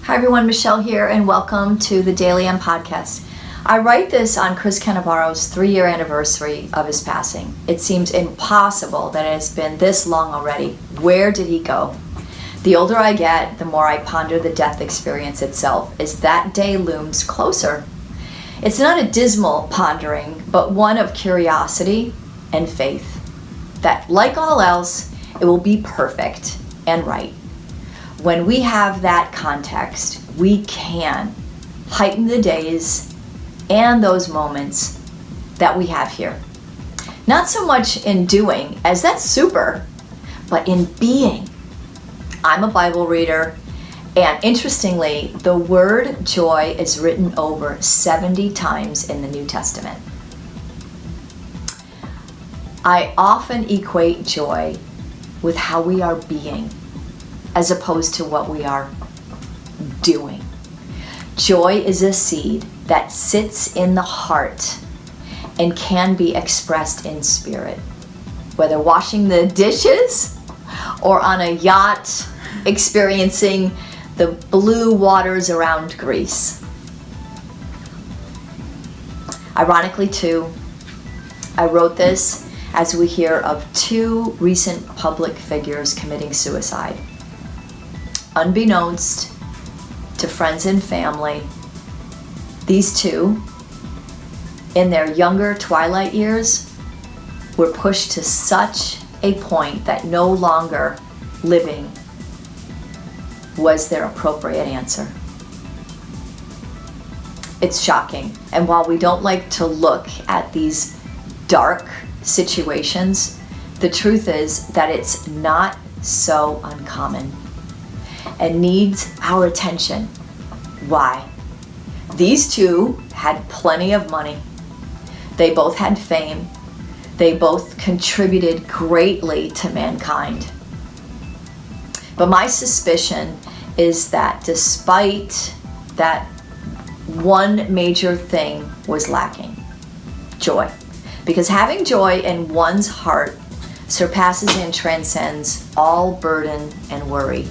Hi everyone, Michelle here, and welcome to the Daily M podcast. I write this on Chris Cannavaro's 3-year anniversary of his passing. It seems impossible that it has been this long already. Where did he go? The older I get, the more I ponder the death experience itself as that day looms closer. It's not a dismal pondering, but one of curiosity and faith that, like all else, it will be perfect and right. When we have that context, we can heighten the days and those moments that we have here. Not so much in doing, as that's super, but in being. I'm a Bible reader, and interestingly, the word joy is written over 70 times in the New Testament. I often equate joy with how we are being, as opposed to what we are doing. Joy is a seed that sits in the heart and can be expressed in spirit, whether washing the dishes or on a yacht experiencing the blue waters around Greece. Ironically, too, I wrote this as we hear of 2 recent public figures committing suicide. Unbeknownst to friends and family, these 2, in their younger twilight years, were pushed to such a point that no longer living was their appropriate answer. It's shocking. And while we don't like to look at these dark situations, the truth is that it's not so uncommon and needs our attention. Why? These 2 had plenty of money. They both had fame. They both contributed greatly to mankind. But my suspicion is that despite that, one major thing was lacking: joy. Because having joy in one's heart surpasses and transcends all burden and worry.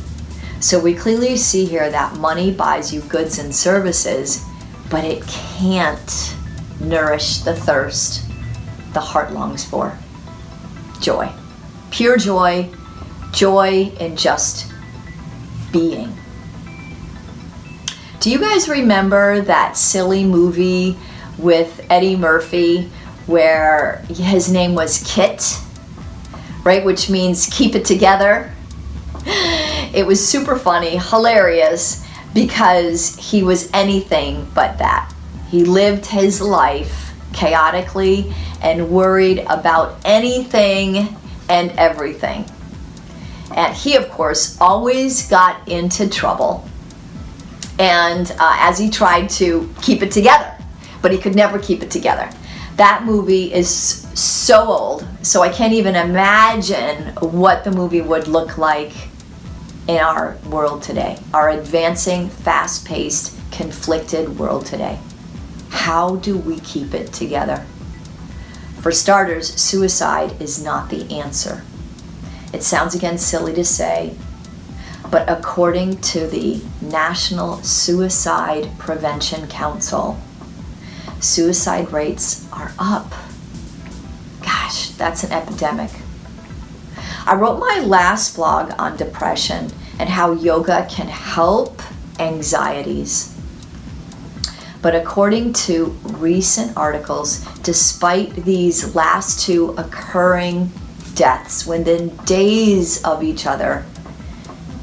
So we clearly see here that money buys you goods and services, but it can't nourish the thirst the heart longs for. Joy. Pure joy. Joy in just being. Do you guys remember that silly movie with Eddie Murphy where his name was Kit, right? Which means keep it together. It was super funny, hilarious, because he was anything but that. He lived his life chaotically and worried about anything and everything. And he, of course, always got into trouble. And as he tried to keep it together, but he could never keep it together. That movie is so old, so I can't even imagine what the movie would look like in our world today, our advancing, fast-paced, conflicted world today. How do we keep it together? For starters, suicide is not the answer. It sounds again silly to say, but according to the National Suicide Prevention Council, suicide rates are up. Gosh, that's an epidemic. I wrote my last blog on depression and how yoga can help anxieties. But according to recent articles, despite these last 2 occurring deaths within days of each other,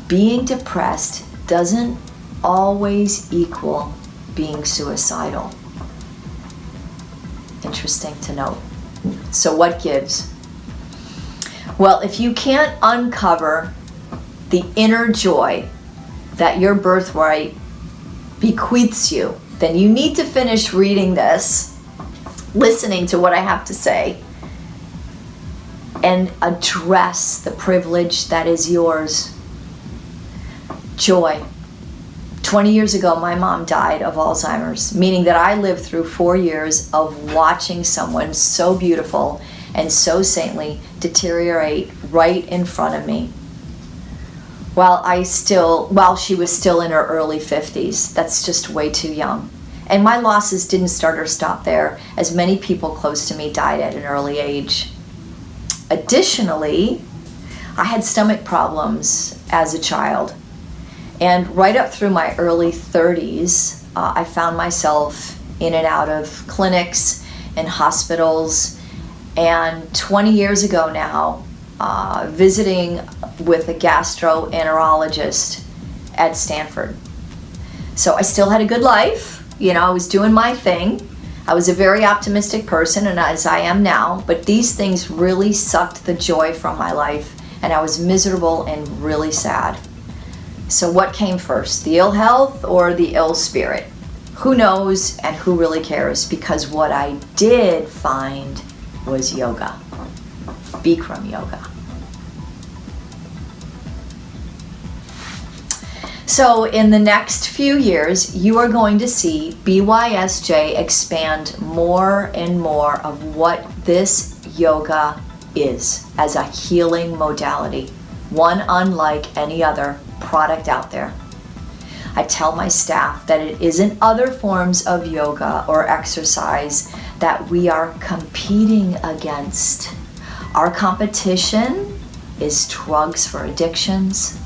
being depressed doesn't always equal being suicidal. Interesting to note. So what gives? Well, if you can't uncover the inner joy that your birthright bequeaths you, then you need to finish reading this, listening to what I have to say, and address the privilege that is yours. Joy. 20 years ago, my mom died of Alzheimer's, meaning that I lived through 4 years of watching someone so beautiful and so saintly deteriorate right in front of me. while she was still in her early 50s. That's just way too young. And my losses didn't start or stop there, as many people close to me died at an early age. Additionally, I had stomach problems as a child. And right up through my early 30s, I found myself in and out of clinics and hospitals. And 20 years ago now, visiting with a gastroenterologist at Stanford. So I still had a good life. I was doing my thing. I was a very optimistic person, and as I am now, but these things really sucked the joy from my life, and I was miserable and really sad. So what came first, the ill health or the ill spirit? Who knows, and who really cares? Because what I did find was yoga, Bikram yoga. So in the next few years, you are going to see BYSJ expand more and more of what this yoga is as a healing modality, one unlike any other product out there. I tell my staff that it isn't other forms of yoga or exercise that we are competing against. Our competition is drugs for addictions,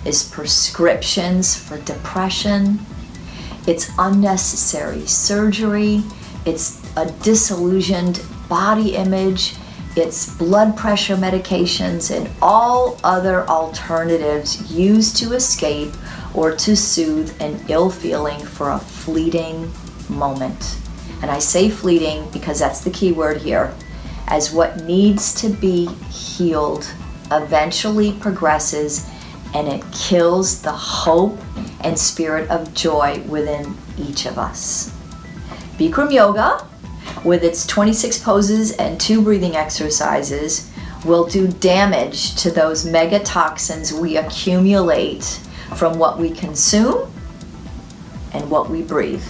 is prescriptions for depression, it's unnecessary surgery, it's a disillusioned body image, it's blood pressure medications and all other alternatives used to escape or to soothe an ill feeling for a fleeting moment. And I say fleeting because that's the key word here, as what needs to be healed eventually progresses, and it kills the hope and spirit of joy within each of us. Bikram yoga, with its 26 poses and 2 breathing exercises, will do damage to those megatoxins we accumulate from what we consume and what we breathe.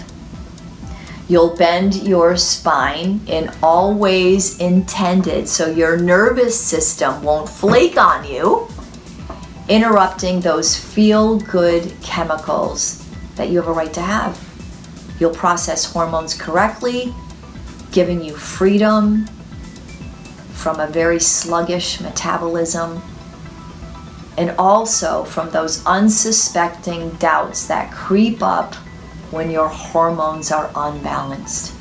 You'll bend your spine in all ways intended so your nervous system won't flake on you, interrupting those feel-good chemicals that you have a right to have. You'll process hormones correctly, giving you freedom from a very sluggish metabolism, and also from those unsuspecting doubts that creep up when your hormones are unbalanced.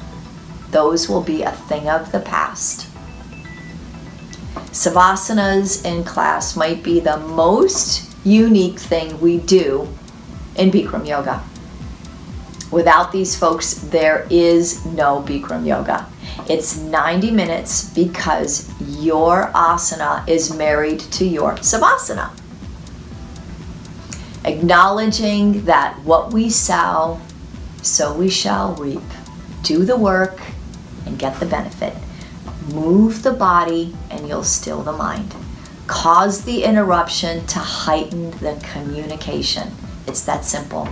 Those will be a thing of the past. Savasanas in class might be the most unique thing we do in Bikram yoga. Without these folks, there is no Bikram yoga. It's 90 minutes because your asana is married to your savasana. Acknowledging that what we sow, so we shall reap. Do the work and get the benefit. Move the body and you'll still the mind. Cause the interruption to heighten the communication. It's that simple.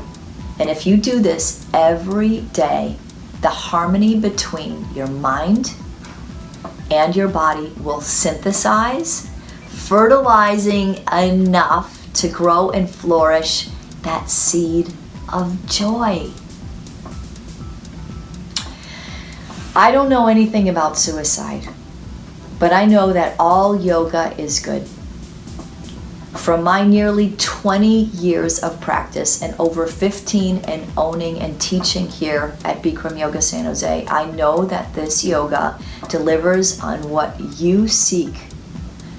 And if you do this every day, the harmony between your mind and your body will synthesize, fertilizing enough to grow and flourish that seed of joy. I don't know anything about suicide, but I know that all yoga is good. From my nearly 20 years of practice and over 15 in owning and teaching here at Bikram Yoga San Jose, I know that this yoga delivers on what you seek.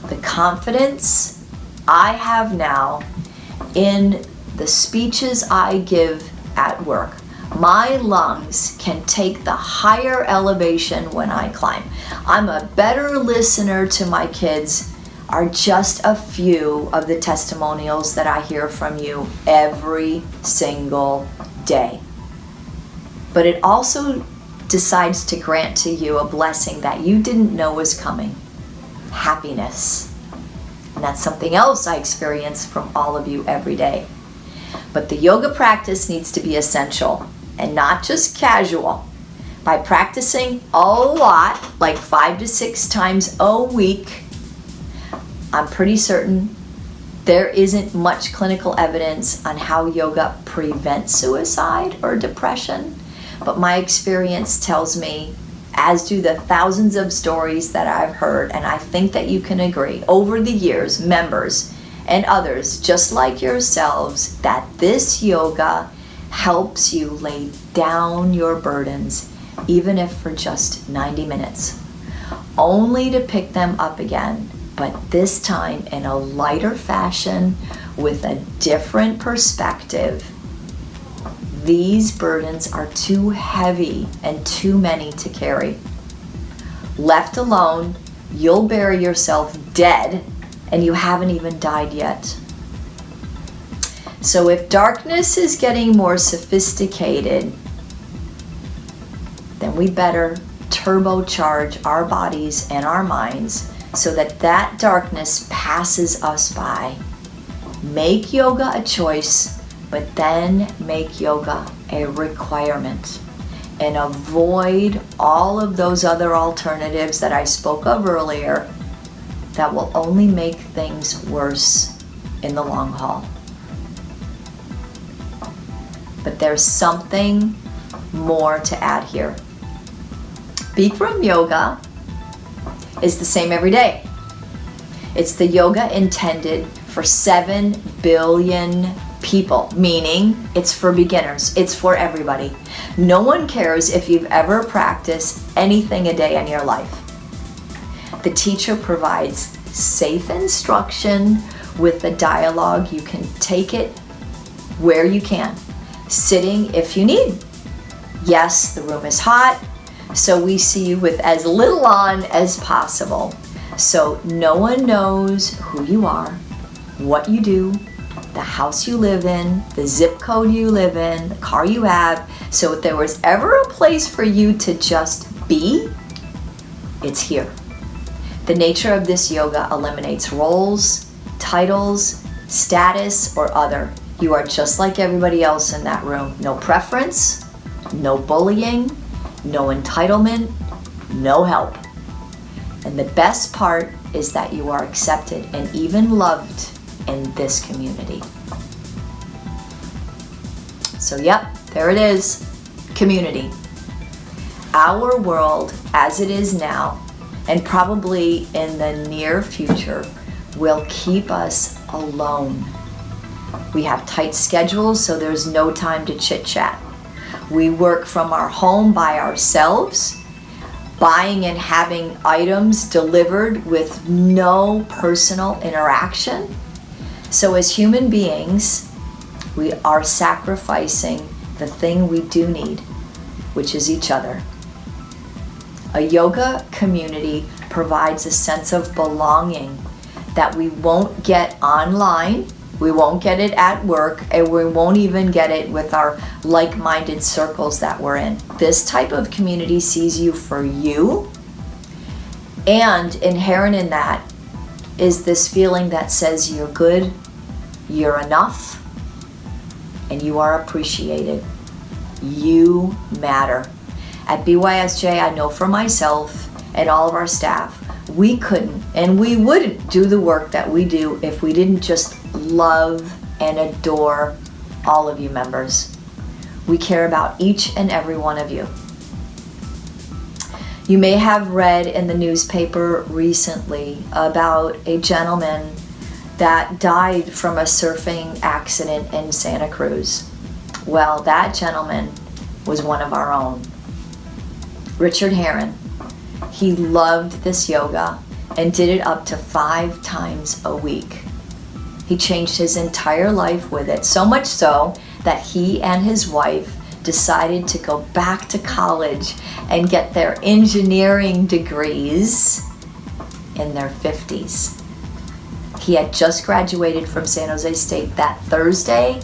The confidence I have now in the speeches I give at work. My lungs can take the higher elevation when I climb. I'm a better listener to my kids, are just a few of the testimonials that I hear from you every single day. But it also decides to grant to you a blessing that you didn't know was coming. Happiness. And that's something else I experience from all of you every day. But the yoga practice needs to be essential and not just casual. By practicing a lot, like 5 to 6 times a week, I'm pretty certain There isn't much clinical evidence on how yoga prevents suicide or depression, but my experience tells me, as do the thousands of stories that I've heard, and I think that you can agree, over the years, members and others just like yourselves, that this yoga helps you lay down your burdens, even if for just 90 minutes, only to pick them up again, but this time in a lighter fashion with a different perspective. These burdens are too heavy and too many to carry. Left alone, you'll bury yourself dead, and you haven't even died yet. So if darkness is getting more sophisticated, then we better turbocharge our bodies and our minds so that that darkness passes us by. Make yoga a choice, but then make yoga a requirement. And avoid all of those other alternatives that I spoke of earlier that will only make things worse in the long haul. But there's something more to add here. Bikram yoga is the same every day. It's the yoga intended for 7 billion people, meaning it's for beginners. It's for everybody. No one cares if you've ever practiced anything a day in your life. The teacher provides safe instruction with the dialogue. You can take it where you can, sitting if you need. Yes, the room is hot, so we see you with as little on as possible. So no one knows who you are, what you do, the house you live in, the zip code you live in, the car you have. So if there was ever a place for you to just be, it's here. The nature of this yoga eliminates roles, titles, status, or other. You are just like everybody else in that room. No preference, no bullying, no entitlement, no help. And the best part is that you are accepted and even loved in this community. So yep, there it is, community. Our world as it is now, and probably in the near future, will keep us alone. We have tight schedules, so there's no time to chit-chat. We work from our home by ourselves, buying and having items delivered with no personal interaction. So as human beings, we are sacrificing the thing we do need, which is each other. A yoga community provides a sense of belonging that we won't get online, we won't get it at work, and we won't even get it with our like-minded circles that we're in. This type of community sees you for you, and inherent in that is this feeling that says you're good, you're enough, and you are appreciated. You matter. At BYSJ, I know for myself and all of our staff, we couldn't and we wouldn't do the work that we do if we didn't just love and adore all of you members. We care about each and every one of you. You may have read in the newspaper recently about a gentleman that died from a surfing accident in Santa Cruz. Well, that gentleman was one of our own. Richard Heron. He loved this yoga and did it up to 5 times a week. He changed his entire life with it, so much so that he and his wife decided to go back to college and get their engineering degrees in their 50s. He had just graduated from San Jose State that Thursday,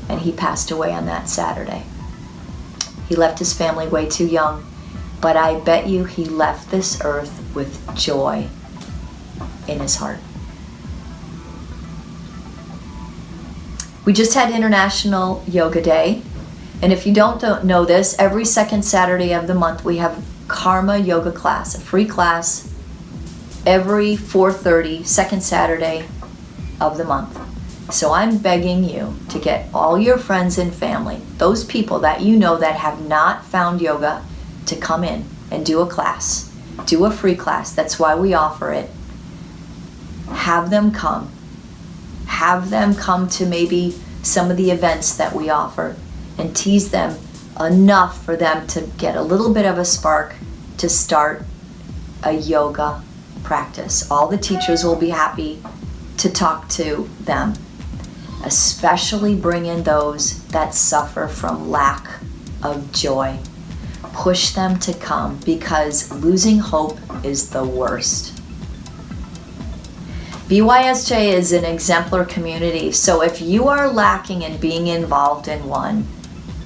and he passed away on that Saturday. He left his family way too young, but I bet you he left this earth with joy in his heart. We just had International Yoga Day, and if you don't know this, every second Saturday of the month we have Karma Yoga class, a free class every 4:30, second Saturday of the month. So I'm begging you to get all your friends and family, those people that you know that have not found yoga, to come in and do a class. Do a free class. That's why we offer it. Have them come. Have them come to maybe some of the events that we offer, and tease them enough for them to get a little bit of a spark to start a yoga practice. All the teachers will be happy to talk to them. Especially bring in those that suffer from lack of joy. Push them to come, because losing hope is the worst. BYSJ is an exemplar community, so if you are lacking in being involved in one,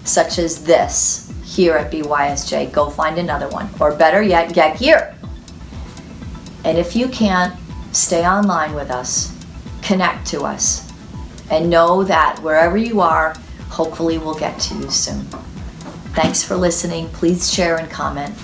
such as this here at BYSJ, go find another one. Or better yet, get here. And if you can't, stay online with us, connect to us, and know that wherever you are, hopefully we'll get to you soon. Thanks for listening. Please share and comment.